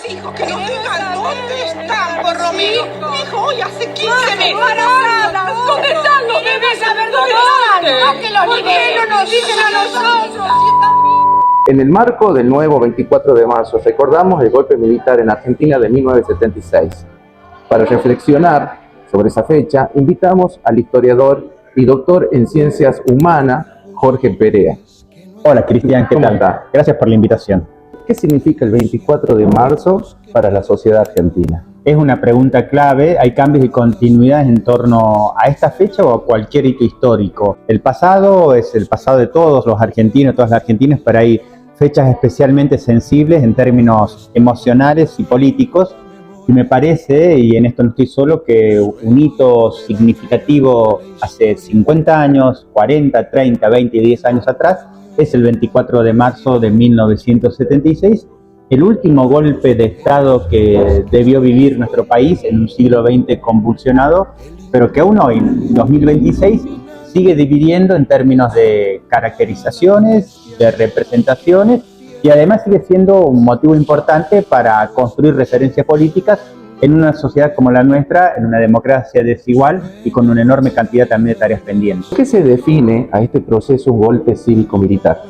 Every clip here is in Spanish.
hijos, que nos digan dónde están, por Romero. Mi hijo hoy hace 15 meses. ¿Dónde están los bebés? A ver, ¿dónde están? Que los ¿Por qué no nos dicen a nosotros? En el marco del nuevo 24 de marzo recordamos el golpe militar en Argentina de 1976. Para reflexionar sobre esa fecha, invitamos al historiador y doctor en Ciencias Humanas, Jorge Perea. Hola Cristian, ¿qué ¿Cómo tal? está? Gracias por la invitación. ¿Qué significa el 24 de marzo para la sociedad argentina? Es una pregunta clave. Hay cambios y continuidades en torno a esta fecha o a cualquier hito histórico. El pasado es el pasado de todos los argentinos, todas las argentinas, pero hay fechas especialmente sensibles en términos emocionales y políticos. Y me parece, y en esto no estoy solo, que un hito significativo hace 50 años, 40, 30, 20 y 10 años atrás es el 24 de marzo de 1976, el último golpe de Estado que debió vivir nuestro país en un siglo XX convulsionado, pero que aún hoy, en 2026, sigue dividiendo en términos de caracterizaciones, de representaciones, y además sigue siendo un motivo importante para construir referencias políticas en una sociedad como la nuestra, en una democracia desigual y con una enorme cantidad también de tareas pendientes. ¿Qué se define a este proceso un golpe cívico-militar?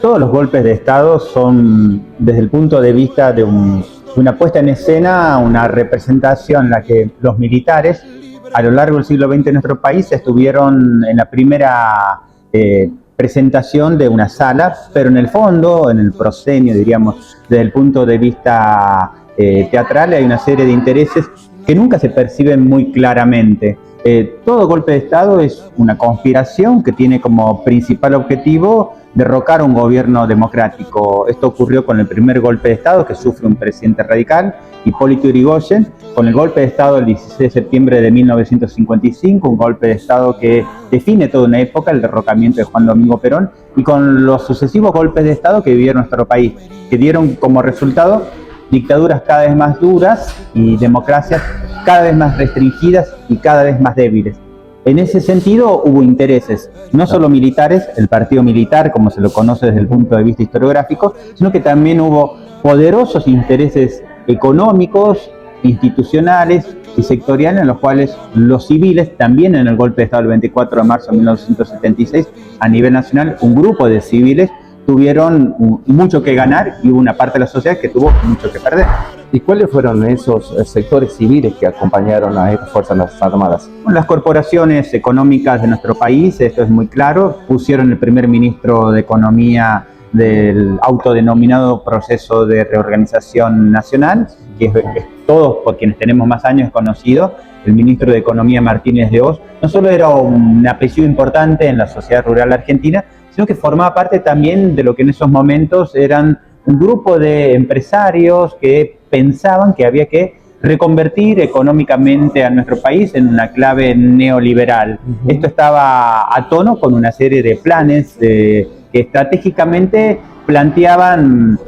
Todos los golpes de Estado son, desde el punto de vista de una puesta en escena, una representación en la que los militares a lo largo del siglo XX en nuestro país estuvieron en la primera presentación de una sala, pero en el fondo, en el proscenio, diríamos, desde el punto de vista teatral, hay una serie de intereses que nunca se perciben muy claramente. Todo golpe de Estado es una conspiración que tiene como principal objetivo derrocar un gobierno democrático. Esto ocurrió con el primer golpe de Estado que sufre un presidente radical, Hipólito Yrigoyen, con el golpe de Estado del 16 de septiembre de 1955, un golpe de Estado que define toda una época, el derrocamiento de Juan Domingo Perón, y con los sucesivos golpes de Estado que vivieron nuestro país, que dieron como resultado dictaduras cada vez más duras y democracias cada vez más restringidas y cada vez más débiles. En ese sentido hubo intereses, no solo militares, el partido militar, como se lo conoce desde el punto de vista historiográfico, sino que también hubo poderosos intereses económicos, institucionales y sectoriales, en los cuales los civiles, también en el golpe de Estado del 24 de marzo de 1976, a nivel nacional, un grupo de civiles tuvieron mucho que ganar y hubo una parte de la sociedad que tuvo mucho que perder. ¿Y cuáles fueron esos sectores civiles que acompañaron a estas Fuerzas Armadas? Las corporaciones económicas de nuestro país, esto es muy claro, pusieron el primer ministro de Economía del autodenominado proceso de reorganización nacional, que es todos por quienes tenemos más años conocido. El ministro de Economía Martínez de Hoz no solo era un apellido importante en la sociedad rural argentina, sino que formaba parte también de lo que en esos momentos eran un grupo de empresarios que pensaban que había que reconvertir económicamente a nuestro país en una clave neoliberal. Esto estaba a tono con una serie de planes que estratégicamente planteaban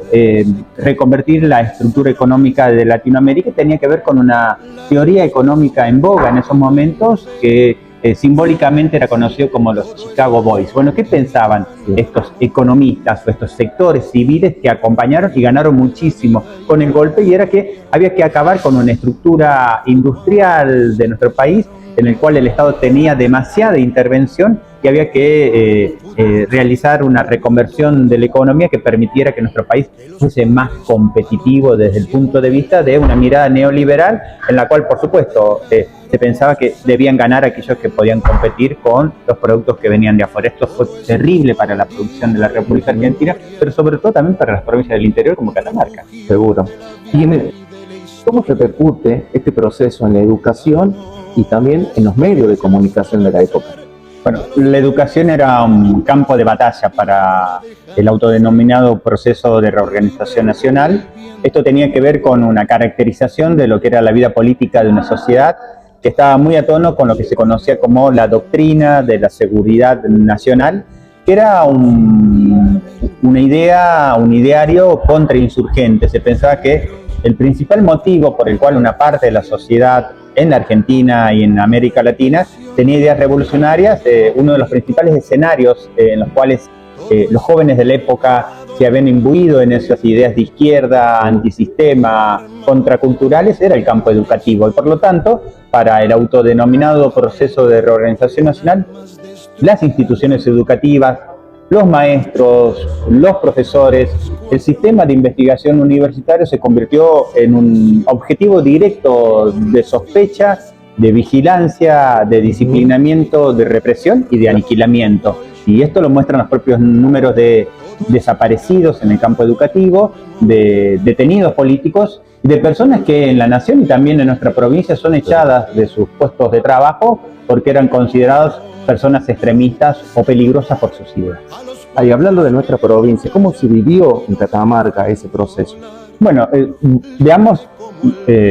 reconvertir la estructura económica de Latinoamérica, y tenía que ver con una teoría económica en boga en esos momentos que simbólicamente era conocido como los Chicago Boys. Bueno, ¿qué pensaban estos economistas o estos sectores civiles que acompañaron y ganaron muchísimo con el golpe? Y era que había que acabar con una estructura industrial de nuestro país en el cual el Estado tenía demasiada intervención y había que realizar una reconversión de la economía que permitiera que nuestro país fuese más competitivo desde el punto de vista de una mirada neoliberal, en la cual, por supuesto, se pensaba que debían ganar aquellos que podían competir con los productos que venían de afuera. Esto fue terrible para la producción de la República Argentina, pero sobre todo también para las provincias del interior como Catamarca. Seguro. ¿Y cómo repercute este proceso en la educación y también en los medios de comunicación de la época? Bueno, la educación era un campo de batalla para el autodenominado proceso de reorganización nacional. Esto tenía que ver con una caracterización de lo que era la vida política de una sociedad que estaba muy a tono con lo que se conocía como la doctrina de la seguridad nacional, que era una idea, un ideario contrainsurgente. Se pensaba que el principal motivo por el cual una parte de la sociedad en la Argentina y en América Latina tenía ideas revolucionarias, uno de los principales escenarios en los cuales los jóvenes de la época se habían imbuido en esas ideas de izquierda, antisistema, contraculturales, era el campo educativo. Y por lo tanto, para el autodenominado proceso de reorganización nacional, las instituciones educativas, los maestros, los profesores, el sistema de investigación universitario se convirtió en un objetivo directo de sospecha, de vigilancia, de disciplinamiento, de represión y de aniquilamiento. Y esto lo muestran los propios números de desaparecidos en el campo educativo, de detenidos políticos y de personas que en la nación y también en nuestra provincia son echadas de sus puestos de trabajo porque eran considerados personas extremistas o peligrosas por sus ideas. Ahí, hablando de nuestra provincia, ¿cómo se vivió en Catamarca ese proceso? Bueno, veamos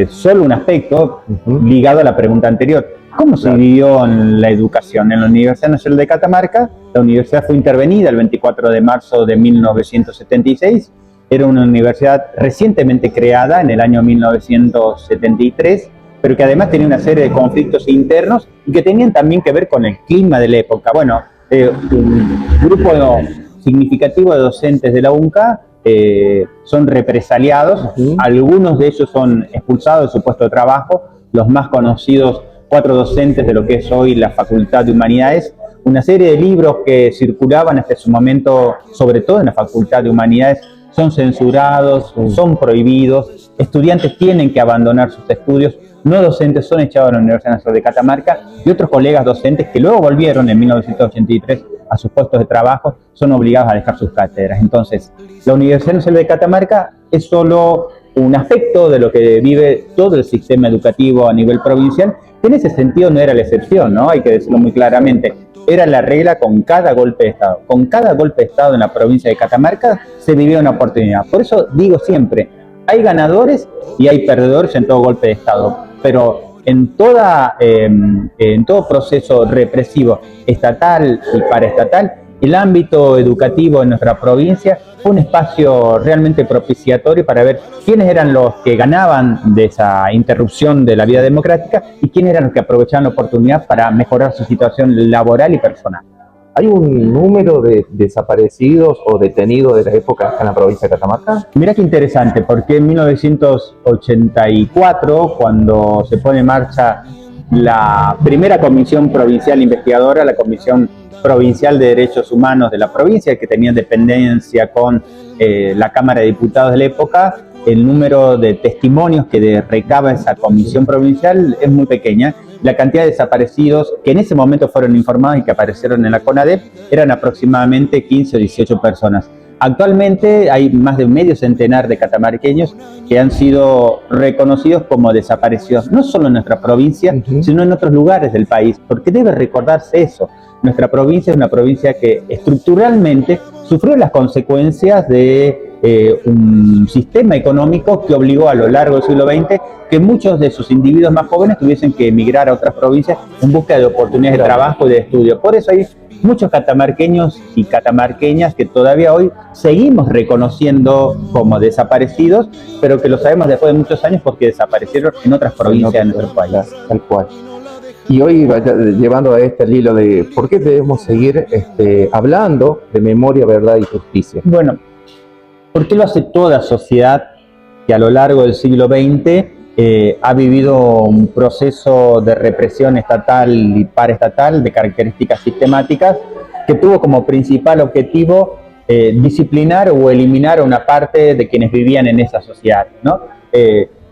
solo un aspecto ligado a la pregunta anterior. ¿Cómo se vivió en la educación? En la Universidad Nacional de Catamarca, la universidad fue intervenida el 24 de marzo de 1976. Era una universidad recientemente creada en el año 1973, pero que además tenía una serie de conflictos internos y que tenían también que ver con el clima de la época. Bueno, un grupo significativo de docentes de la UNCA son represaliados, algunos de ellos son expulsados de su puesto de trabajo, los más conocidos, 4 docentes de lo que es hoy la Facultad de Humanidades, una serie de libros que circulaban hasta su momento, sobre todo en la Facultad de Humanidades, son censurados, son prohibidos, estudiantes tienen que abandonar sus estudios, no docentes son echados de la Universidad Nacional de Catamarca y otros colegas docentes que luego volvieron en 1983 a sus puestos de trabajo son obligados a dejar sus cátedras. Entonces, la Universidad Nacional de Catamarca es solo un aspecto de lo que vive todo el sistema educativo a nivel provincial, que en ese sentido no era la excepción, ¿no? Hay que decirlo muy claramente. Era la regla con cada golpe de Estado. Con cada golpe de Estado en la provincia de Catamarca se vivía una oportunidad. Por eso digo siempre, hay ganadores y hay perdedores en todo golpe de Estado, pero en todo proceso represivo, estatal y paraestatal, el ámbito educativo en nuestra provincia fue un espacio realmente propiciatorio para ver quiénes eran los que ganaban de esa interrupción de la vida democrática y quiénes eran los que aprovechaban la oportunidad para mejorar su situación laboral y personal. ¿Hay un número de desaparecidos o detenidos de la época en la provincia de Catamarca? Mirá qué interesante, porque en 1984, cuando se pone en marcha la primera comisión provincial investigadora, la Comisión Provincial de Derechos Humanos de la provincia, que tenía dependencia con la Cámara de Diputados de la época, el número de testimonios que recaba esa comisión provincial es muy pequeña. La cantidad de desaparecidos que en ese momento fueron informados y que aparecieron en la CONADEP eran aproximadamente 15 o 18 personas. Actualmente hay más de medio centenar de catamarqueños que han sido reconocidos como desaparecidos, no solo en nuestra provincia, sino en otros lugares del país, porque debe recordarse eso. Nuestra provincia es una provincia que estructuralmente sufrió las consecuencias de un sistema económico que obligó a lo largo del siglo XX que muchos de sus individuos más jóvenes tuviesen que emigrar a otras provincias en busca de oportunidades de trabajo y de estudio. Por eso hay muchos catamarqueños y catamarqueñas que todavía hoy seguimos reconociendo como desaparecidos, pero que lo sabemos después de muchos años porque desaparecieron en otras provincias de nuestro país. Tal cual. Y hoy, llevando a el hilo de por qué debemos seguir hablando de memoria, verdad y justicia. Bueno, ¿por qué lo hace toda sociedad que a lo largo del siglo XX ha vivido un proceso de represión estatal y paraestatal de características sistemáticas que tuvo como principal objetivo disciplinar o eliminar a una parte de quienes vivían en esa sociedad, ¿no?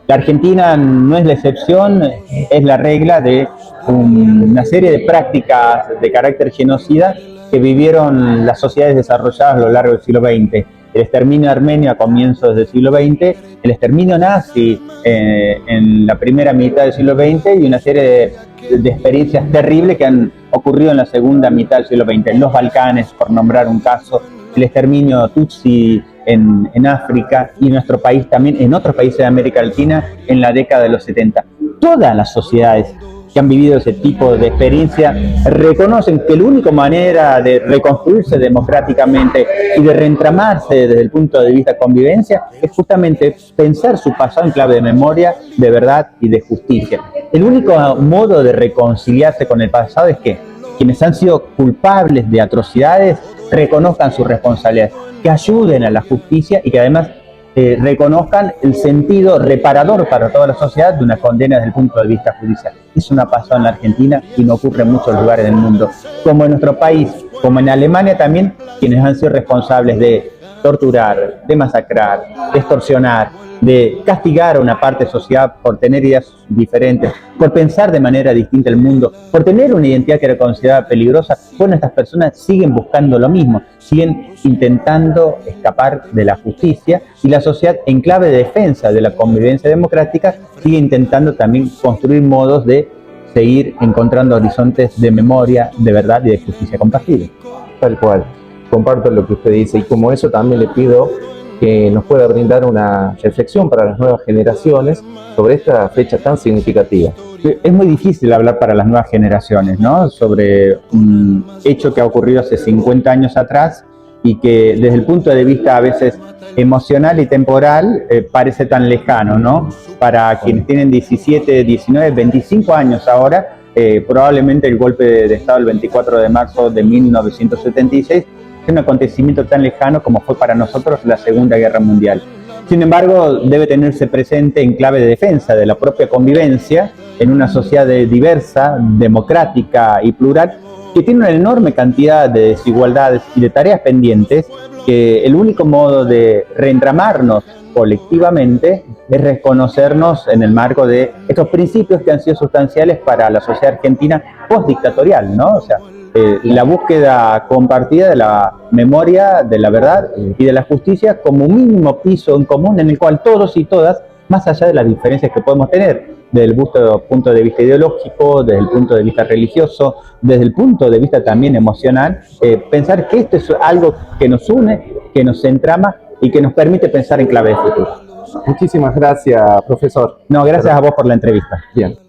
La Argentina no es la excepción, es la regla de una serie de prácticas de carácter genocida que vivieron las sociedades desarrolladas a lo largo del siglo XX. El exterminio armenio a comienzos del siglo XX, el exterminio nazi en la primera mitad del siglo XX y una serie de experiencias terribles que han ocurrido en la segunda mitad del siglo XX. En los Balcanes, por nombrar un caso, el exterminio tutsi en África y en nuestro país también, en otros países de América Latina, en la década de los 70. Todas las sociedades que han vivido ese tipo de experiencia reconocen que la única manera de reconstruirse democráticamente y de reentramarse desde el punto de vista de convivencia es justamente pensar su pasado en clave de memoria, de verdad y de justicia. El único modo de reconciliarse con el pasado es que quienes han sido culpables de atrocidades reconozcan sus responsabilidades, que ayuden a la justicia y que además reconozcan el sentido reparador para toda la sociedad de una condena desde el punto de vista judicial. Eso no ha pasado en la Argentina y no ocurre en muchos lugares del mundo. Como en nuestro país, como en Alemania también, quienes han sido responsables de torturar, de masacrar, de extorsionar, de castigar a una parte de sociedad por tener ideas diferentes, por pensar de manera distinta el mundo, por tener una identidad que era considerada peligrosa, bueno, estas personas siguen buscando lo mismo, siguen intentando escapar de la justicia y la sociedad, en clave de defensa de la convivencia democrática, sigue intentando también construir modos de seguir encontrando horizontes de memoria, de verdad y de justicia compartida. Tal cual. Comparto lo que usted dice y como eso también le pido que nos pueda brindar una reflexión para las nuevas generaciones sobre esta fecha tan significativa. Es muy difícil hablar para las nuevas generaciones, ¿no? Sobre un hecho que ha ocurrido hace 50 años atrás y que desde el punto de vista a veces emocional y temporal parece tan lejano, ¿no? Para quienes tienen 17, 19, 25 años ahora, probablemente el golpe de Estado del 24 de marzo de 1976 es un acontecimiento tan lejano como fue para nosotros la Segunda Guerra Mundial. Sin embargo, debe tenerse presente en clave de defensa de la propia convivencia en una sociedad diversa, democrática y plural, que tiene una enorme cantidad de desigualdades y de tareas pendientes, que el único modo de reentramarnos colectivamente es reconocernos en el marco de estos principios que han sido sustanciales para la sociedad argentina postdictatorial, ¿no? O sea, la búsqueda compartida de la memoria, de la verdad y de la justicia como un mínimo piso en común en el cual todos y todas, más allá de las diferencias que podemos tener desde el punto de vista ideológico, desde el punto de vista religioso, desde el punto de vista también emocional, pensar que esto es algo que nos une, que nos entrama y que nos permite pensar en clave de futuro. Muchísimas gracias, profesor. No, gracias a vos por la entrevista. Bien.